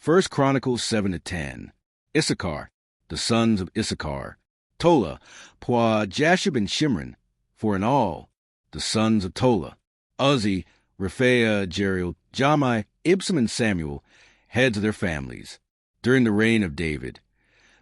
1 Chronicles 7-10. Issachar, the sons of Issachar. Tola, Puah, Jashub, and Shimron, for in all, the sons of Tola. Uzzi, Rephaiah, Jeriel, Jamai, Ibsam, and Samuel, heads of their families. During the reign of David,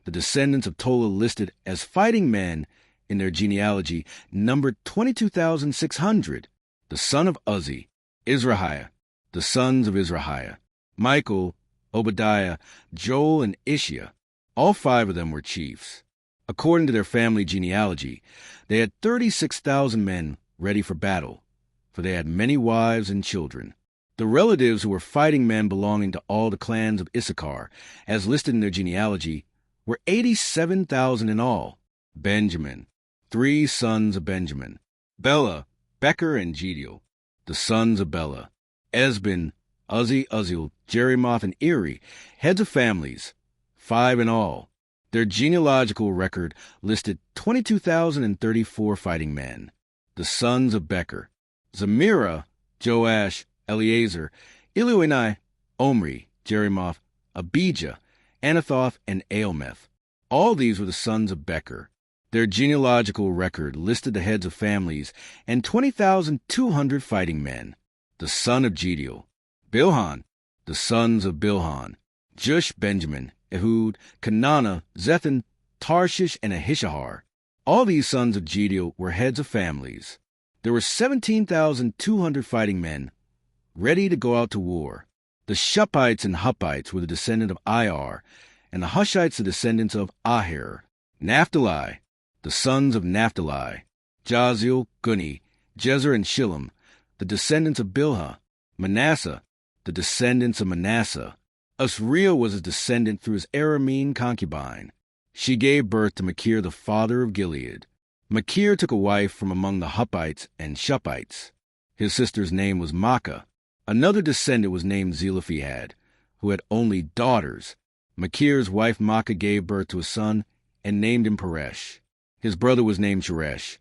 the descendants of Tola listed as fighting men in their genealogy numbered 22,600. The son of Uzzi, Izrahiah, the sons of Izrahiah. Michael, Obadiah, Joel, and Ishiah. All 5 of them were chiefs. According to their family genealogy, they had 36,000 men ready for battle, for they had many wives and children. The relatives who were fighting men belonging to all the clans of Issachar, as listed in their genealogy, were 87,000 in all. Benjamin, 3 sons of Benjamin. Bela, Becher, and Jediel, the sons of Bela. Esbin, Uzzi, Uzziel, Jerimoth, and Eri, heads of families, 5 in all. Their genealogical record listed 22,034 fighting men. The sons of Becher: Zemirah, Joash, Eleazar, Elioenai, Omri, Jerimoth, Abijah, Anathoth, and Aelmeth. All these were the sons of Becher. Their genealogical record listed the heads of families and 20,200 fighting men. The son of Jediel: Bilhan, the sons of Bilhan, Jush, Benjamin, Ehud, Kenana, Zethan, Tarshish, and Ahishahar. All these sons of Jediel were heads of families. There were 17,200 fighting men ready to go out to war. The Shuppites and Huppites were the descendant of Iar, and the Hushites the descendants of Aher. Naphtali, the sons of Naphtali: Jaziel, Guni, Jezer, and Shillem, the descendants of Bilhah. Manasseh, the descendants of Manasseh. Asriel was his descendant through his Aramean concubine. She gave birth to Machir, the father of Gilead. Machir took a wife from among the Huppites and Shuppites. His sister's name was Maacah. Another descendant was named Zelophehad, who had only daughters. Machir's wife Maacah gave birth to a son and named him Peresh. His brother was named Sheresh,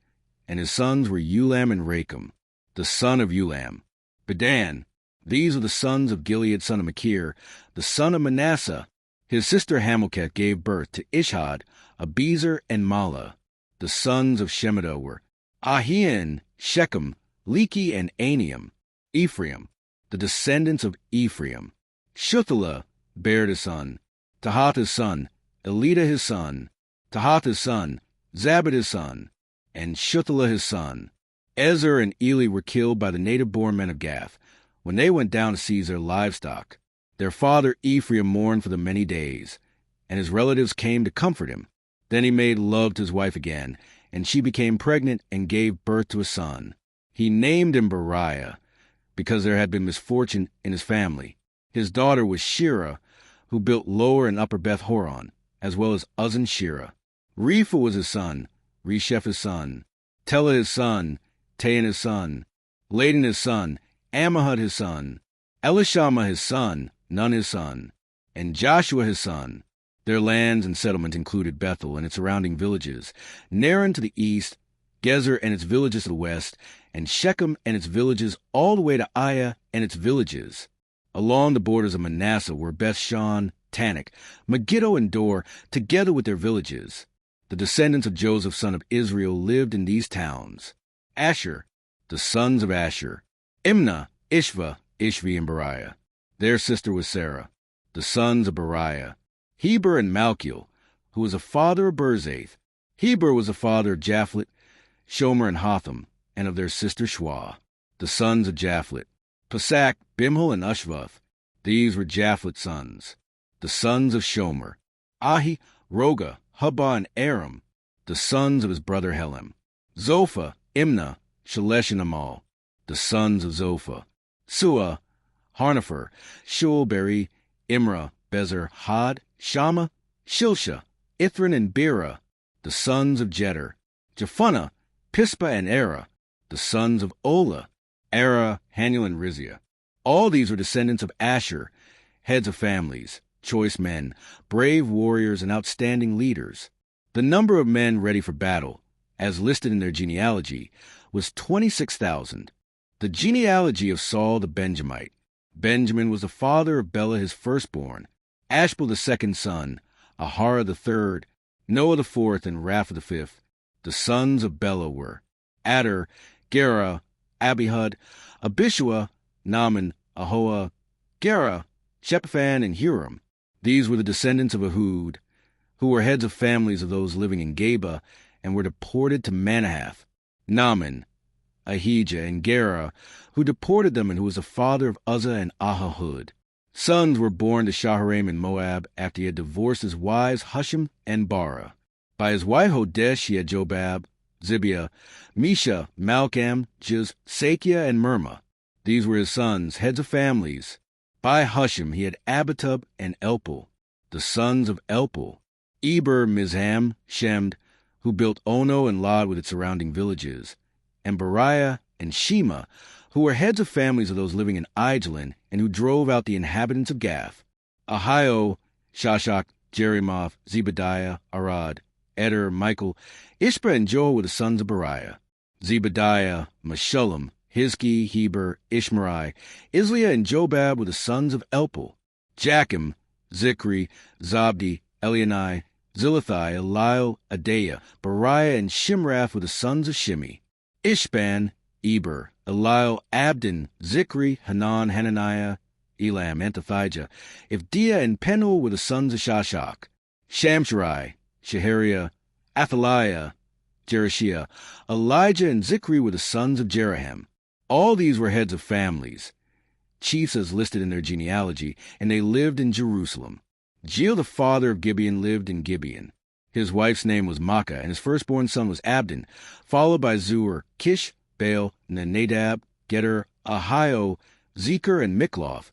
and his sons were Ulam and Rakem, the son of Ulam. Bedan. These are the sons of Gilead, son of Machir, the son of Manasseh. His sister Hamilketh gave birth to Ishhad, Abizer, and Mala. The sons of Shemida were Ahian, Shechem, Leki, and Aniam. Ephraim, the descendants of Ephraim. Shuthelah bare a son, Tahath his son, Elida his son, Tahath his son, Zabad his son, and Shuthelah his son. Ezer and Eli were killed by the native-born men of Gath when they went down to seize their livestock. Their father Ephraim mourned for them many days, and his relatives came to comfort him. Then he made love to his wife again, and she became pregnant and gave birth to a son. He named him Beriah, because there had been misfortune in his family. His daughter was Shirah, who built Lower and Upper Beth-horon, as well as Uzzen Shirah. Repha was his son, Resheph his son, Telah his son, Tahan his son, Ladan his son, Ammihud his son, Elishama his son, Nun his son, and Joshua his son. Their lands and settlements included Bethel and its surrounding villages, Naran to the east, Gezer and its villages to the west, and Shechem and its villages all the way to Aiah and its villages. Along the borders of Manasseh were Beth-shan, Tanakh, Megiddo, and Dor, together with their villages. The descendants of Joseph, son of Israel, lived in these towns. Asher, the sons of Asher: Imnah, Ishva, Ishvi, and Beriah. Their sister was Sarah. The sons of Beriah: Heber and Malchiel, who was the father of Birzaith. Heber was the father of Japhlet, Shomer, and Hotham, and of their sister Shua. The sons of Japhlet: Pasak, Bimhal, and Ushvath. These were Japhlet's sons. The sons of Shomer: Ahi, Roga, Hubbah, and Aram, the sons of his brother Helem. Zophah, Imnah, Shelesh, and Amal, the sons of Zophah. Suah, Harnepher, Shul, Beri, Imrah, Bezer, Had, Shammah, Shilsha, Ithran, and Beerah, the sons of Jeter. Jephunneh, Pispa, and Erah, the sons of Olah. Erah, Hanul, and Rizia. All these were descendants of Asher, heads of families, choice men, brave warriors, and outstanding leaders. The number of men ready for battle, as listed in their genealogy, was 26,000. The genealogy of Saul the Benjamite. Benjamin was the father of Bela his firstborn, Ashbel the second son, Ahara the third, Noah the fourth, and Rapha the fifth. The sons of Bela were Adar, Gera, Abihud, Abishua, Naaman, Ahoa, Gera, Shephathan, and Huram. These were the descendants of Ehud, who were heads of families of those living in Geba, and were deported to Manahath. Naaman, Ahijah, and Gera, who deported them, and who was the father of Uzzah and Ahihud. Sons were born to Shaharaim in Moab after he had divorced his wives Hushim and Bara. By his wife Hodesh he had Jobab, Zibiah, Mesha, Malcham, Jiz, Sakia, and Mirma. These were his sons, heads of families. By Hushim he had Abitub and Elpul. The sons of Elpul: Eber, Mizham, Shemd, who built Ono and Lod with its surrounding villages, and Beriah and Shema, who were heads of families of those living in Aijalon, and who drove out the inhabitants of Gath. Ahio, Shashak, Jerimoth, Zebadiah, Arad, Eder, Michael, Ishba, and Joel were the sons of Beriah. Zebadiah, Meshullam, Hizki, Heber, Ishmerai, Isliah, and Jobab were the sons of Elpul. Jachim, Zikri, Zabdi, Elionai, Zilithai, Eliel, Adaiah, Beriah, and Shimrath were the sons of Shimi. Ishban, Eber, Eliel, Abdon, Zikri, Hanan, Hananiah, Elam, Antothijah, Ivdiah, and Penuel were the sons of Shashak. Shamsherai, Shehariah, Athaliah, Jerushiah, Elijah, and Zikri were the sons of Jeraham. All these were heads of families, chiefs as listed in their genealogy, and they lived in Jerusalem. Jeiel the father of Gibeon lived in Gibeon. His wife's name was Maacah, and his firstborn son was Abdon, followed by Zur, Kish, Baal, Nadab, Geder, Ahio, Zeker, and Mikloth,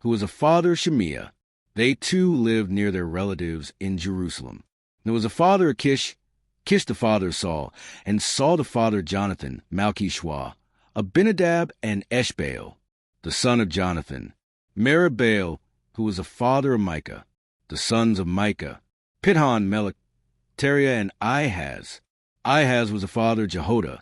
who was a father of Shemiah. They too lived near their relatives in Jerusalem. There was a father of Kish, Kish the father of Saul, and Saul the father of Jonathan, Malchishua, Abinadab, and Eshbaal, the son of Jonathan, Merib-Baal, who was the father of Micah. The sons of Micah: Pithon, Melech, Teriah, and Ahaz. Ahaz was the father of Jehoda.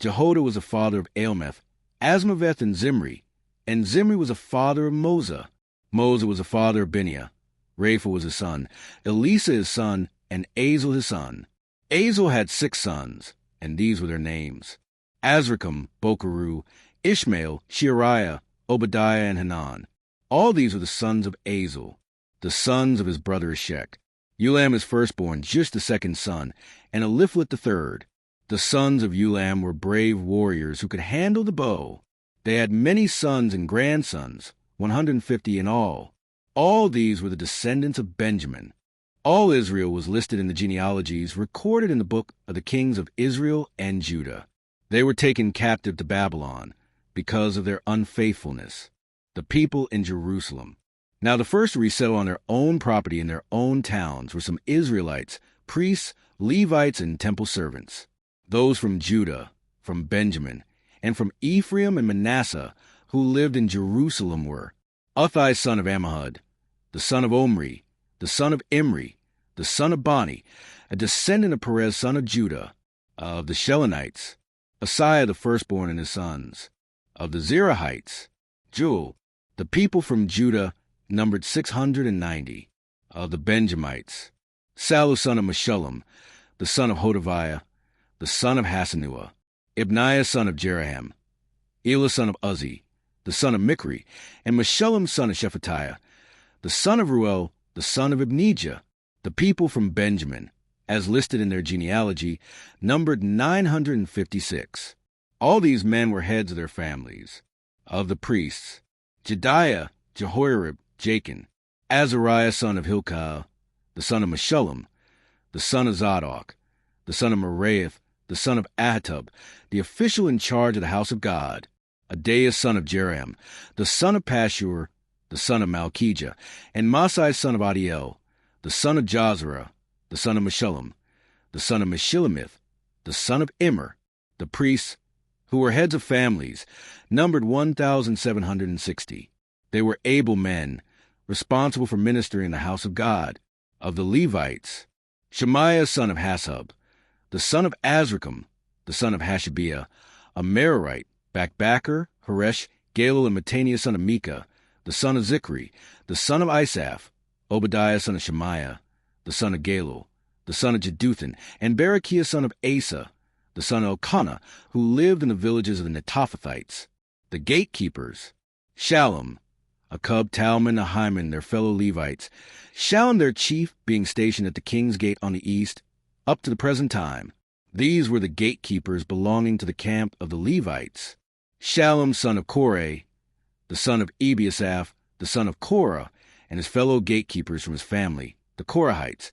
Jehoda was the father of Alemeth, Asmaveth, and Zimri. And Zimri was the father of Moza. Moza was the father of Biniah. Rapha was his son, Elisa his son, and Azel his son. Azel had 6 sons, and these were their names: Azrikam, Bokeru, Ishmael, Sheariah, Obadiah, and Hanan. All these were the sons of Azel, the sons of his brother Eshek. Ulam his firstborn, Jish the second son, and Eliphalet the third. The sons of Ulam were brave warriors who could handle the bow. They had many sons and grandsons, 150 in all. All these were the descendants of Benjamin. All Israel was listed in the genealogies recorded in the book of the kings of Israel and Judah. They were taken captive to Babylon because of their unfaithfulness. The people in Jerusalem. Now the first to resettle on their own property in their own towns were some Israelites, priests, Levites, and temple servants. Those from Judah, from Benjamin, and from Ephraim and Manasseh, who lived in Jerusalem, were Uthai son of Ammihud, the son of Omri, the son of Imri, the son of Bani, a descendant of Perez son of Judah, of the Shelonites, Asaiah the firstborn and his sons, of the Zerahites, Jewel. The people from Judah numbered 690. Of the Benjamites, Sallu son of Meshullam, the son of Hodaviah, the son of Hasanua, Ibniah son of Jeraham, Elah son of Uzzi, the son of Mikri, and Meshullam son of Shephatiah, the son of Ruel, the son of Ibnijah. The people from Benjamin, as listed in their genealogy, numbered 956. All these men were heads of their families. Of the priests, Jediah, Jehoiarib, Jachin, Azariah son of Hilkiah, the son of Meshullam, the son of Zadok, the son of Meraioth, the son of Ahitub, the official in charge of the house of God, Adaiah son of Jeram, the son of Pashur, the son of Malchijah, and Masai son of Adiel, the son of Jazerah, the son of Meshullam, the son of Meshilemith, the son of Immer. The priests, who were heads of families, numbered 1,760. They were able men, responsible for ministering in the house of God. Of the Levites, Shemaiah son of Hashub, the son of Azrikam, the son of Hashabiah, a Merarite, Bakbacher, Haresh, Galil, and Mattaniah son of Micah, the son of Zikri, the son of Isaph, Obadiah son of Shemaiah, the son of Galal, the son of Jeduthun, and Berechiah son of Asa, the son of Elkanah, who lived in the villages of the Netophathites. The gatekeepers, Shallum, Akub, Talmon, Ahiman, their fellow Levites, Shallum their chief being stationed at the king's gate on the east, up to the present time. These were the gatekeepers belonging to the camp of the Levites. Shallum son of Korah, the son of Ebiasaph, the son of Korah, and his fellow gatekeepers from his family, the Korahites,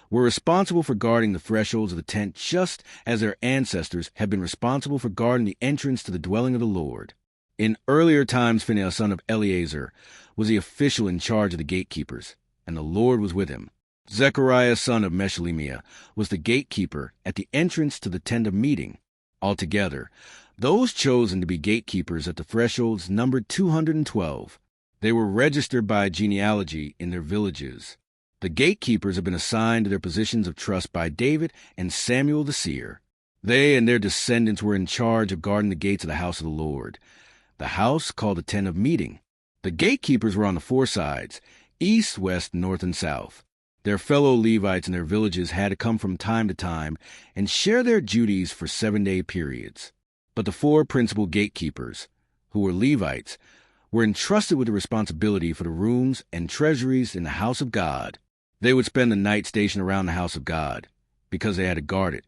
were responsible for guarding the thresholds of the tent just as their ancestors had been responsible for guarding the entrance to the dwelling of the Lord. In earlier times, Phinehas son of Eleazar was the official in charge of the gatekeepers, and the Lord was with him. Zechariah son of Meshelemiah was the gatekeeper at the entrance to the tent of meeting. Altogether, those chosen to be gatekeepers at the thresholds numbered 212. They were registered by genealogy in their villages. The gatekeepers have been assigned to their positions of trust by David and Samuel the seer. They and their descendants were in charge of guarding the gates of the house of the Lord, the house called the tent of meeting. The gatekeepers were on the four sides, east, west, north, and south. Their fellow Levites in their villages had to come from time to time and share their duties for 7-day periods. But the four principal gatekeepers, who were Levites, were entrusted with the responsibility for the rooms and treasuries in the house of God. They would spend the night stationed around the house of God, because they had to guard it,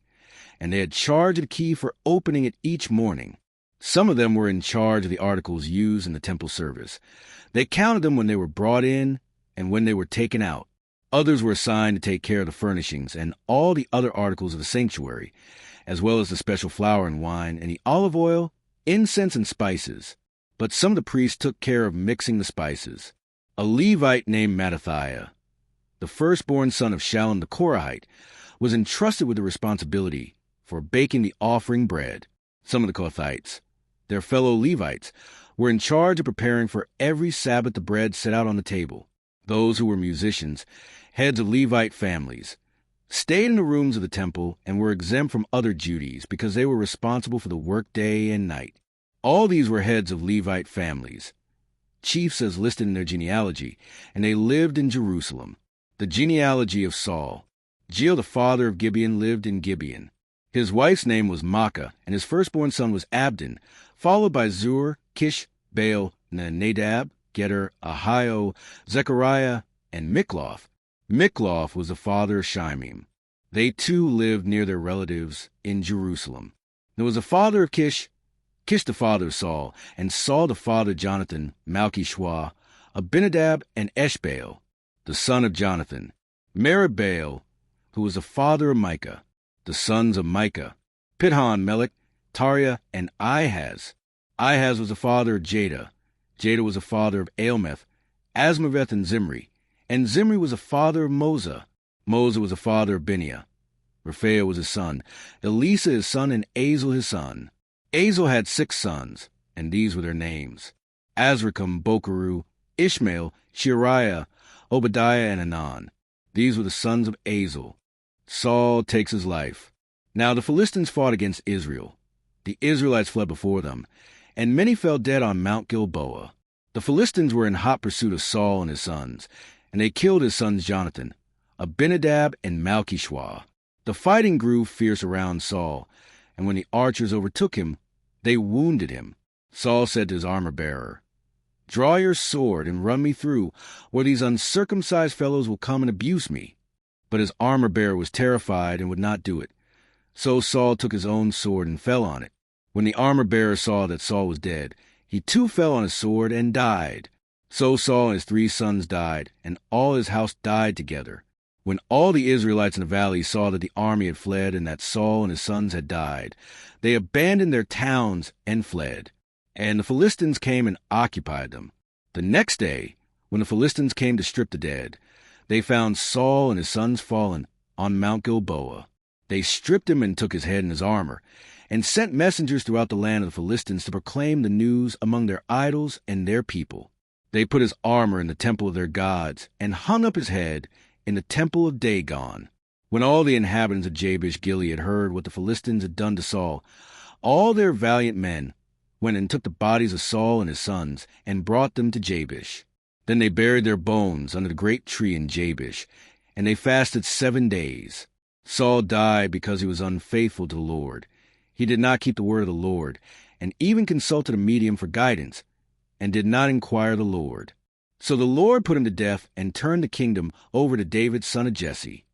and they had charge of the key for opening it each morning. Some of them were in charge of the articles used in the temple service. They counted them when they were brought in and when they were taken out. Others were assigned to take care of the furnishings and all the other articles of the sanctuary, as well as the special flour and wine and the olive oil, incense and spices. But some of the priests took care of mixing the spices. A Levite named Mattathiah, the firstborn son of Shallum the Korahite, was entrusted with the responsibility for baking the offering bread. Some of the Kohathites, their fellow Levites, were in charge of preparing for every Sabbath the bread set out on the table. Those who were musicians, heads of Levite families, stayed in the rooms of the temple and were exempt from other duties because they were responsible for the work day and night. All these were heads of Levite families, chiefs as listed in their genealogy, and they lived in Jerusalem. The genealogy of Saul. Jeel, the father of Gibeon, lived in Gibeon. His wife's name was Maacah, and his firstborn son was Abdon, followed by Zur, Kish, Baal, Nadab, Gedor, Ahio, Zechariah, and Mikloth. Mikloth was the father of Shimei. They too lived near their relatives in Jerusalem. There was a father of Kish, Kish the father of Saul, and Saul the father of Jonathan, Malchishua, Abinadab, and Eshbaal, the son of Jonathan, Merib-Baal, who was the father of Micah, the sons of Micah, Pithon, Melech, Tariah, and Ahaz. Ahaz was the father of Jada. Jada was the father of Alemeth, Asmaveth, and Zimri was the father of Moza. Moza was the father of Biniah. Raphael was his son, Elisa his son, and Azel his son. Azel had 6 sons, and these were their names: Azrikam, Bokeru, Ishmael, Shariah, Obadiah, and Anan. These were the sons of Azel. Saul takes his life. Now the Philistines fought against Israel. The Israelites fled before them, and many fell dead on Mount Gilboa. The Philistines were in hot pursuit of Saul and his sons, and they killed his sons Jonathan, Abinadab, and Malchishua. The fighting grew fierce around Saul, and when the archers overtook him, they wounded him. Saul said to his armor-bearer, "Draw your sword and run me through, or these uncircumcised fellows will come and abuse me." But his armor-bearer was terrified and would not do it. So Saul took his own sword and fell on it. When the armor-bearer saw that Saul was dead, he too fell on his sword and died. So Saul and his 3 sons died, and all his house died together. When all the Israelites in the valley saw that the army had fled and that Saul and his sons had died, they abandoned their towns and fled. And the Philistines came and occupied them. The next day, when the Philistines came to strip the dead, they found Saul and his sons fallen on Mount Gilboa. They stripped him and took his head and his armor, and sent messengers throughout the land of the Philistines to proclaim the news among their idols and their people. They put his armor in the temple of their gods, and hung up his head in the temple of Dagon. When all the inhabitants of Jabesh Gilead heard what the Philistines had done to Saul, all their valiant men went and took the bodies of Saul and his sons, and brought them to Jabesh. Then they buried their bones under the great tree in Jabesh, and they fasted 7 days. Saul died because he was unfaithful to the Lord. He did not keep the word of the Lord, and even consulted a medium for guidance, and did not inquire the Lord. So the Lord put him to death and turned the kingdom over to David, son of Jesse.